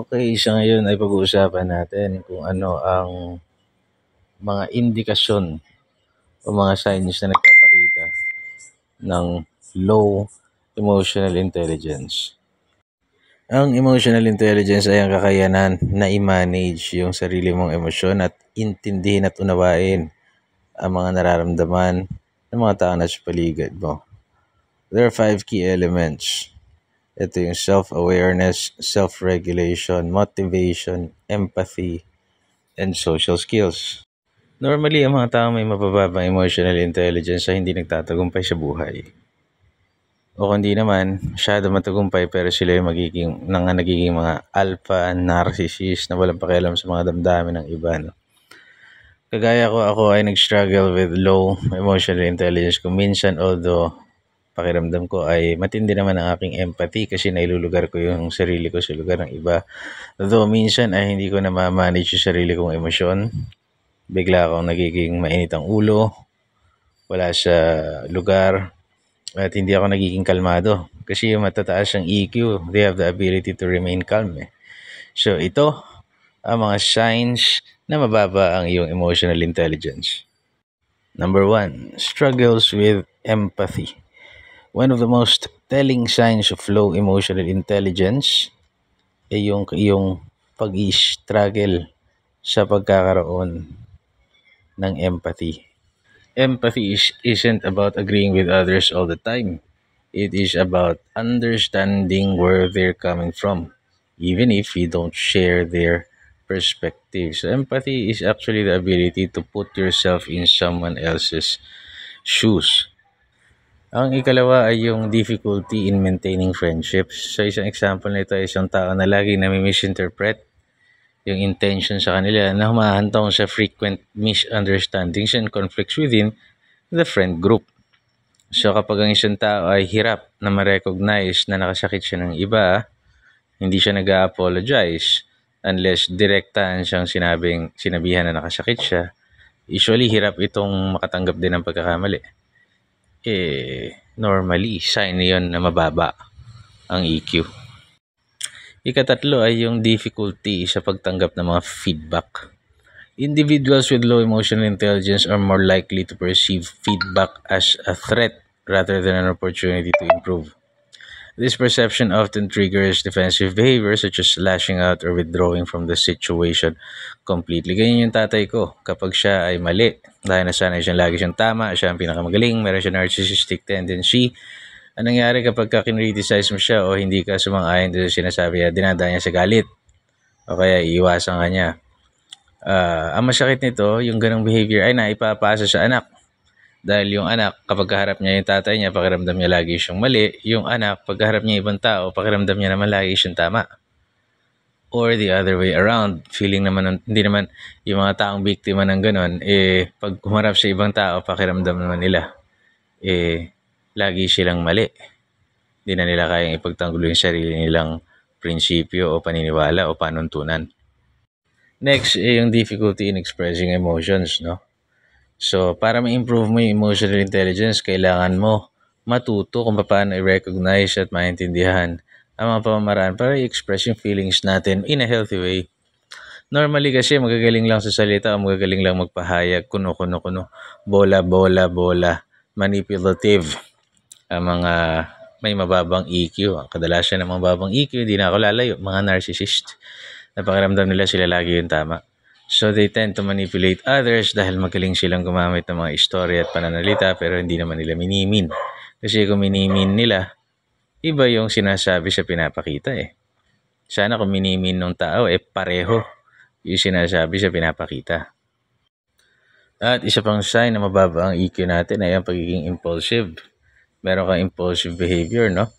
Okay, sa ngayon ay pag-uusapan natin kung ano ang mga indikasyon o mga signs na nagpapakita ng low emotional intelligence. Ang emotional intelligence ay ang kakayanan na i-manage yung sarili mong emosyon at intindihin at unawain ang mga nararamdaman ng mga tao na sa paligid mo. There are 5 key elements. Ito yung self-awareness, self-regulation, motivation, empathy, and social skills. Normally, ang mga tao may mabababang emotional intelligence ay hindi nagtatagumpay sa buhay. O kundi naman, masyado matagumpay pero sila yung nagiging mga alpha narcissist na walang pakialam sa mga damdamin ng iba. No? Kagaya ko, ako ay nag-struggle with low emotional intelligence kung minsan, although pakiramdam ko ay matindi naman ang aking empathy kasi nailulugar ko yung sarili ko sa lugar ng iba. Though minsan ay hindi ko na ma-manage yung sarili kong emosyon. Bigla akong nagiging mainit ang ulo, wala sa lugar, at hindi ako nagiging kalmado. Kasi yung matataas ang EQ, they have the ability to remain calm. So ito ang mga signs na mababa ang iyong emotional intelligence. Number 1, struggles with empathy. One of the most telling signs of low emotional intelligence ay yung pag-i-struggle sa pagkakaroon ng empathy. Empathy isn't about agreeing with others all the time. It is about understanding where they're coming from, even if you don't share their perspective. So empathy is actually the ability to put yourself in someone else's shoes. Ang ikalawa ay yung difficulty in maintaining friendships. So isang example nito ay isang tao na lagi nami-misinterpret yung intention sa kanila na humahantong sa frequent misunderstandings and conflicts within the friend group. So kapag ang isang tao ay hirap na ma-recognize na nakasakit siya ng iba, hindi siya nag-a-apologize unless direktahan siyang sinabihan na nakasakit siya, usually hirap itong makatanggap din ng pagkakamali. Normally, sign yun na mababa ang EQ. Ikatatlo ay yung difficulty sa pagtanggap ng mga feedback. Individuals with low emotional intelligence are more likely to perceive feedback as a threat rather than an opportunity to improve. This perception often triggers defensive behavior such as lashing out or withdrawing from the situation completely. Ganyan yung tatay ko. Kapag siya ay mali, dahil nasanay siyang lagi siyang tama, siya ang pinakamagaling, meron siya narcissistic tendency. Anong nangyari kapag kinriticize mo siya o hindi ka sumang-ayon doon sa sinasabi niya, dinadaan niya sa galit o kaya iiwasan ka niya. Ang masakit nito, yung ganong behavior ay naipapasa sa anak. Dahil yung anak, kapag kaharap niya yung tatay niya, pakiramdam niya lagi siyang mali. Yung anak, pag kaharap niya ibang tao, pakiramdam niya naman lagi siyang tama. Or the other way around, feeling naman, hindi naman yung mga taong biktima ng ganon, pag humarap sa ibang tao, pakiramdam naman nila, lagi silang mali. Hindi na nila kayang ipagtanggol yung sarili nilang prinsipyo o paniniwala o panuntunan. Next, yung difficulty in expressing emotions, no? So, para ma-improve mo yung emotional intelligence, kailangan mo matuto kung paano i-recognize at maintindihan ang mga pamamaraan para i-express yung feelings natin in a healthy way. Normally kasi magagaling lang sa salita o magagaling lang magpahayag, kuno, bola, manipulative. Ang mga may mababang EQ, ang kadalasan ng mababang EQ, hindi na ako lalayo, mga narcissist. Napakiramdam nila sila lagi yung tama. So they tend to manipulate others dahil magaling silang gumamit ng mga istorya at pananalita pero hindi naman nila minimin. Kasi kung minimin nila, iba yung sinasabi sa pinapakita Sana kung minimin ng tao, pareho yung sinasabi sa pinapakita. At isa pang sign na mababa ang EQ natin ay ang pagiging impulsive. Meron kang impulsive behavior, no?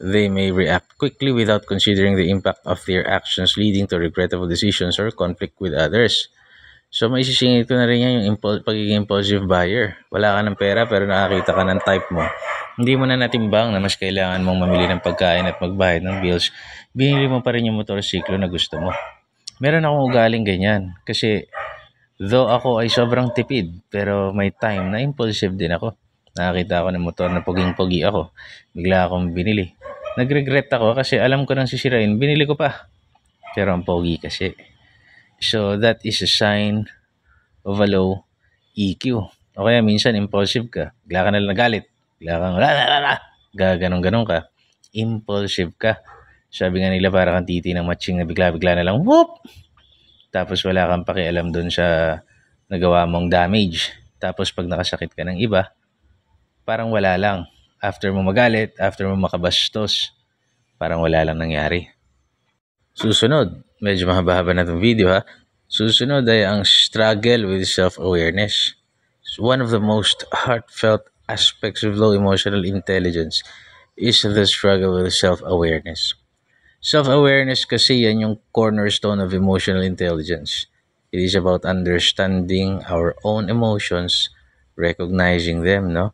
They may react quickly without considering the impact of their actions, leading to regrettable decisions or conflict with others. So may isisingit ko na rin yan yung pagiging impulsive buyer. Wala ka ng pera pero nakakita ka ng type mo. Hindi mo na natimbang na mas kailangan mong mamili ng pagkain at magbayad ng bills. Binili mo pa rin yung motorsiklo na gusto mo. Meron akong ugaling ganyan. Kasi though ako ay sobrang tipid, pero may time na impulsive din ako. Nakakita ako ng motor na poging-pogi ako. Bigla akong binili. Nag-regret ako kasi alam ko nang sisirain, binili ko pa. pero ang pogi kasi. So, that is a sign of a low EQ. O kaya minsan impulsive ka, bigla ka na lang nagalit, bigla kang gaganong-ganon ka, impulsive ka. Sabi nga nila para kang titi ng matching na bigla-bigla na lang, whoop! Tapos wala kang pakialam dun sa nagawa mong damage. Tapos pag nakasakit ka ng iba, parang wala lang. After mo magalit, after mo makabastos, parang wala lang nangyari. Susunod, medyo mahaba-haba na itong video ha. Susunod ay ang struggle with self-awareness. One of the most heartfelt aspects of low emotional intelligence is the struggle with self-awareness. Self-awareness kasi yan yung cornerstone of emotional intelligence. It is about understanding our own emotions, recognizing them, no?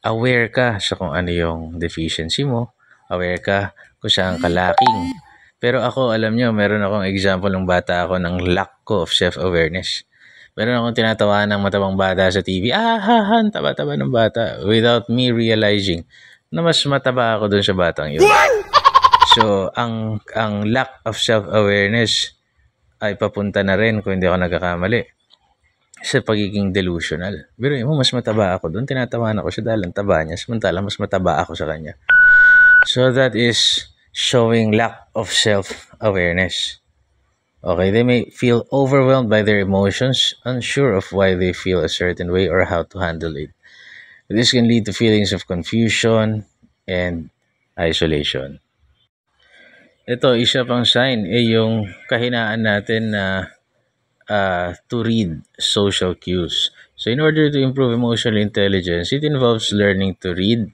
Aware ka sa kung ano yung deficiency mo, aware ka kung saan ka lacking. Pero ako, alam nyo, meron akong example ng bata ako ng lack ko of self-awareness. Meron akong tinatawa ng matabang bata sa TV. Taba-taba ng bata. Without me realizing na mas mataba ako dun sa batang yun. So, ang lack of self-awareness ay papunta na rin kung hindi ako nagkakamali sa pagiging delusional. Pero mo, mas mataba ako dun. Tinatawanan ako siya dahil ang taba niya. Samantala, mas mataba ako sa kanya. So, that is showing lack of self-awareness. Okay, they may feel overwhelmed by their emotions, unsure of why they feel a certain way or how to handle it. This can lead to feelings of confusion and isolation. Ito, isa pang sign ay yung kahinaan natin na to read social cues. So in order to improve emotional intelligence, it involves learning to read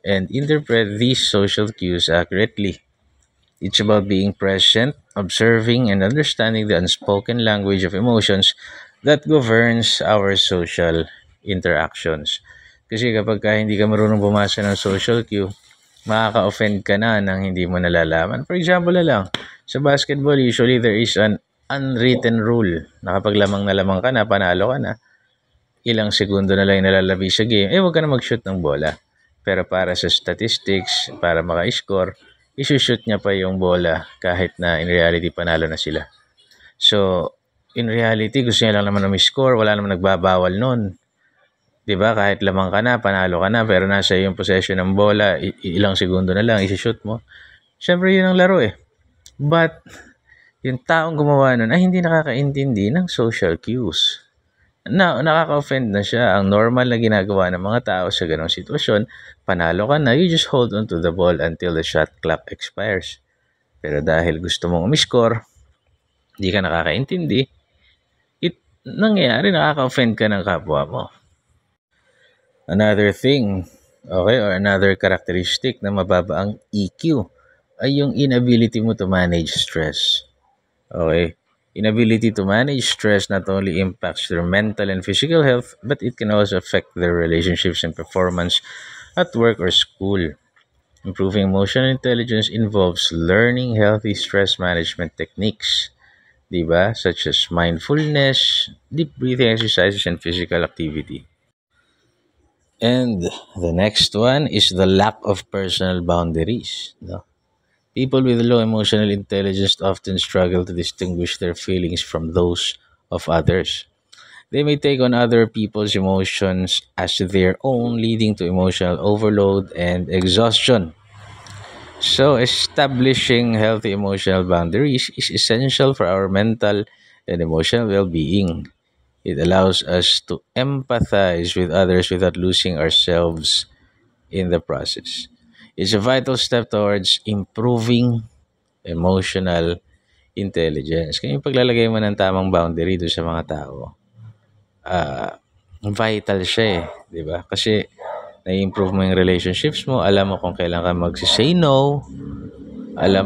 and interpret these social cues accurately. It's about being present, observing, and understanding the unspoken language of emotions that governs our social interactions. Kasi kapag hindi ka marunong bumasa ng social cue, makaka-offend ka na nang hindi mo nalalaman. For example na lang, sa basketball, usually there is an unwritten rule na kapag lamang na lamang ka na, panalo ka na, ilang segundo na lang nalalabi sa game, huwag ka na mag-shoot ng bola. Pero para sa statistics, para maka-score, isushoot niya pa yung bola kahit na in reality panalo na sila. So, in reality, gusto niya lang naman na score, wala naman nagbabawal nun. Diba? Kahit lamang ka na, panalo ka na, pero nasa yung possession ng bola, ilang segundo na lang, isushoot mo. Siyempre, yun ang laro eh. But, yung taong gumawa nun ay hindi nakakaintindi ng social cues. Nakaka-offend na siya. Ang normal na ginagawa ng mga tao sa ganong sitwasyon, panalo ka na, you just hold on to the ball until the shot clock expires. Pero dahil gusto mong umiscore, hindi ka nakakaintindi, nangyayari, nakaka-offend ka ng kapwa mo. Another thing, okay, or another characteristic na mababa ang EQ ay yung inability mo to manage stress. Okay? Inability to manage stress not only impacts their mental and physical health, but it can also affect their relationships and performance at work or school. Improving emotional intelligence involves learning healthy stress management techniques, diba? Such as mindfulness, deep breathing exercises, and physical activity. And the next one is the lack of personal boundaries. No? People with low emotional intelligence often struggle to distinguish their feelings from those of others. They may take on other people's emotions as their own, leading to emotional overload and exhaustion. So, establishing healthy emotional boundaries is essential for our mental and emotional well being. It allows us to empathize with others without losing ourselves in the process. It's a vital step towards improving emotional intelligence. Kaya yung paglalagay mo ng tamang boundary doon sa mga tao, vital siya eh. Diba? Kasi na-improve mo yung relationships mo, alam mo kung kailan ka mag-say no,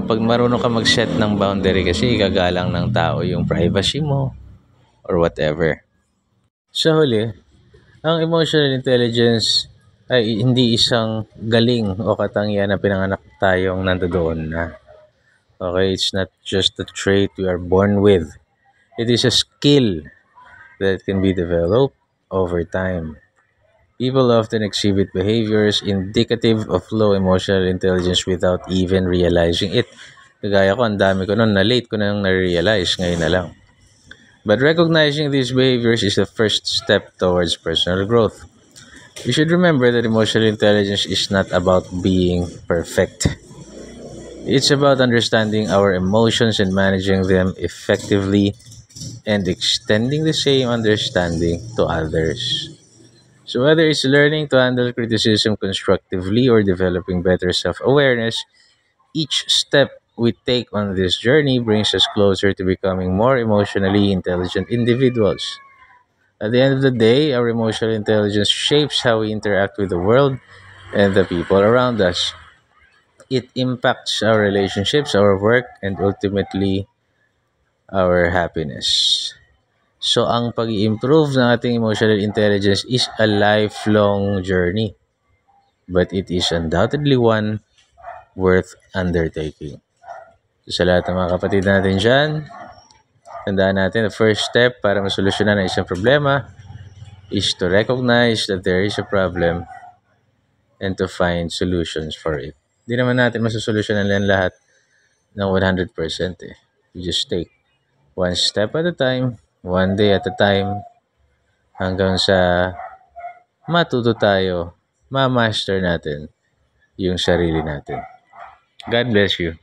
pag marunong ka mag-set ng boundary kasi ikagalang ng tao yung privacy mo or whatever. Sa huli, ang emotional intelligence ay hindi isang galing o katangian na pinanganak tayong nandoon na. Okay, it's not just a trait we are born with. It is a skill that can be developed over time. People often exhibit behaviors indicative of low emotional intelligence without even realizing it. Kagaya ko, ang dami ko nun na late ko nang na-realize, ngayon na lang. But recognizing these behaviors is the first step towards personal growth. You should remember that emotional intelligence is not about being perfect. It's about understanding our emotions and managing them effectively and extending the same understanding to others. So, whether it's learning to handle criticism constructively or developing better self awareness, each step we take on this journey brings us closer to becoming more emotionally intelligent individuals. At the end of the day, our emotional intelligence shapes how we interact with the world and the people around us. It impacts our relationships, our work, and ultimately our happiness. So, ang pag-improve ng ating emotional intelligence is a lifelong journey, but it is undoubtedly one worth undertaking. So, sa lahat ng mga kapatid natin dyan, tandaan natin, the first step para masolusyonan ang isang problema is to recognize that there is a problem and to find solutions for it. Hindi naman natin masosolusyonan yan lahat ng 100% eh. You just take one step at a time, one day at a time, hanggang sa matuto tayo, ma-master natin yung sarili natin. God bless you.